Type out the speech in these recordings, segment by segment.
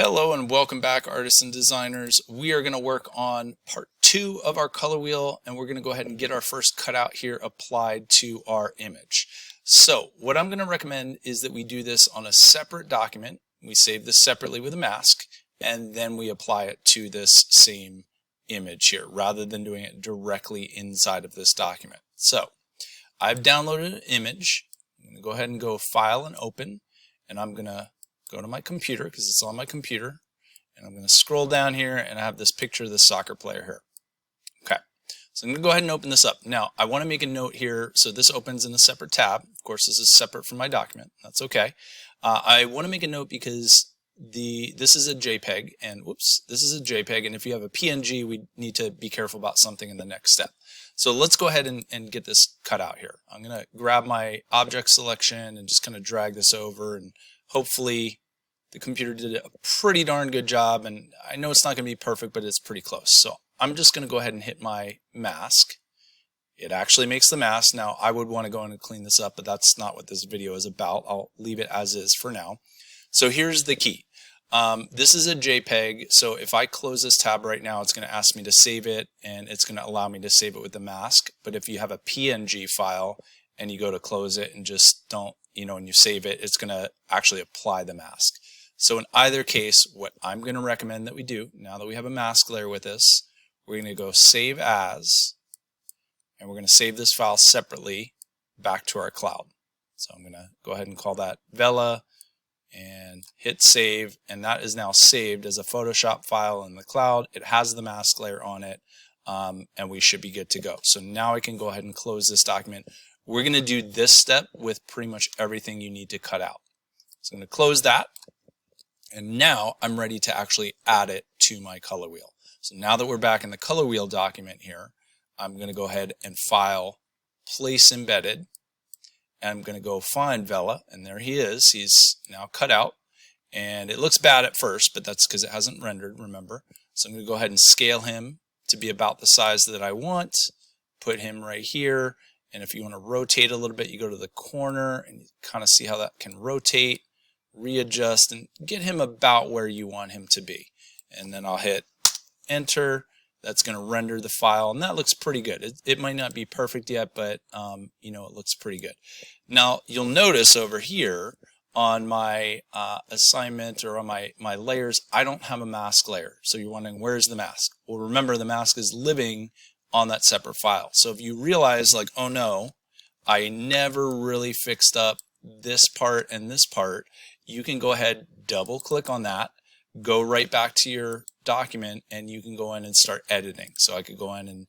Hello and welcome back, artists and designers. We are going to work on part 2 of our color wheel, and we're going to go ahead and get our first cutout here applied to our image. So what I'm going to recommend is that we do this on a separate document. We save this separately with a mask, and then we apply it to this same image here rather than doing it directly inside of this document. So I've downloaded an image. I'm going to go ahead and go File and Open, and I'm going to go to my computer because it's on my computer, and I'm going to scroll down here and I have this picture of this soccer player here. Okay, so I'm going to go ahead and open this up. Now I want to make a note here, so this opens in a separate tab. Of course this is separate from my document, that's okay. I want to make a note because this is a JPEG, and whoops, this is a JPEG, and if you have a PNG we need to be careful about something in the next step. So let's go ahead and get this cut out here. I'm going to grab my object selection and just kind of drag this over, and hopefully the computer did a pretty darn good job, and I know it's not going to be perfect, but it's pretty close. So I'm just going to go ahead and hit my mask. It actually makes the mask. Now I would want to go in and clean this up, but that's not what this video is about. I'll leave it as is for now. So here's the key. This is a JPEG, so if I close this tab right now, it's going to ask me to save it, and it's going to allow me to save it with the mask. But if you have a PNG file and you go to close it and just don't, and you save it, it's going to actually apply the mask. So in either case, what I'm going to recommend that we do, now that we have a mask layer with us, we're going to go Save As, and we're going to save this file separately back to our cloud. So I'm going to go ahead and call that Vela and hit Save, and that is now saved as a Photoshop file in the cloud. It has the mask layer on it, and we should be good to go. So now I can go ahead and close this document. We're going to do this step with pretty much everything you need to cut out. So I'm going to close that. And now I'm ready to actually add it to my color wheel. So now that we're back in the color wheel document here, I'm going to go ahead and File, Place Embedded. And I'm going to go find Vela, and there he is. He's now cut out. And it looks bad at first, but that's because it hasn't rendered, remember. So I'm going to go ahead and scale him to be about the size that I want. Put him right here. And if you want to rotate a little bit, you go to the corner and you kind of see how that can rotate. Readjust and get him about where you want him to be, and then I'll hit enter. That's going to render the file, and that looks pretty good. It might not be perfect yet, but it looks pretty good. Now you'll notice over here on my assignment or on my layers, I don't have a mask layer. So you're wondering, where's the mask? Well, remember, the mask is living on that separate file. So if you realize, like, oh no, I never really fixed up this part and this part, you can go ahead, double click on that, go right back to your document, and you can go in and start editing. So I could go in and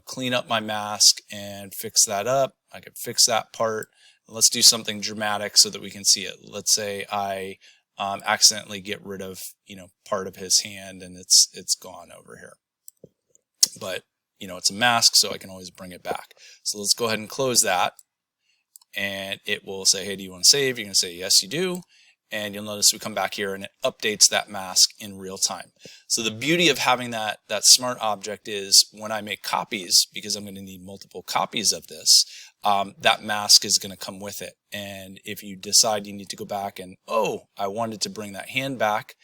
clean up my mask and fix that up. I could fix that part. Let's do something dramatic so that we can see it. Let's say I accidentally get rid of part of his hand, and it's gone over here. But it's a mask, so I can always bring it back. So let's go ahead and close that. And it will say, hey, do you want to save? You're going to say, yes, you do. And you'll notice we come back here and it updates that mask in real time. So the beauty of having that smart object is when I make copies, because I'm going to need multiple copies of this, that mask is going to come with it. And if you decide you need to go back and, oh, I wanted to bring that hand back,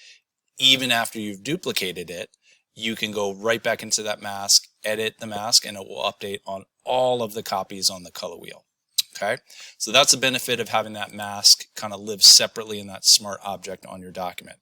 even after you've duplicated it, you can go right back into that mask, edit the mask, and it will update on all of the copies on the color wheel. Okay, so that's a benefit of having that mask kind of live separately in that smart object on your document.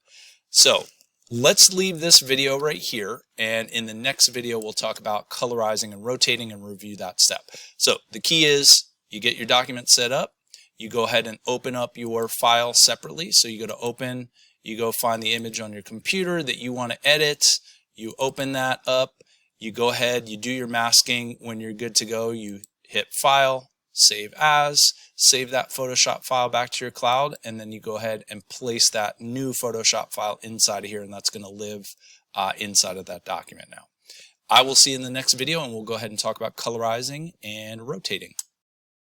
So let's leave this video right here, and in the next video we'll talk about colorizing and rotating and review that step. So the key is you get your document set up, you go ahead and open up your file separately. So you go to Open, you go find the image on your computer that you want to edit, you open that up, you go ahead, you do your masking. When you're good to go, you hit File, Save As, save that Photoshop file back to your cloud, and then you go ahead and place that new Photoshop file inside of here, and that's going to live inside of that document now. I will see you in the next video, and we'll go ahead and talk about colorizing and rotating.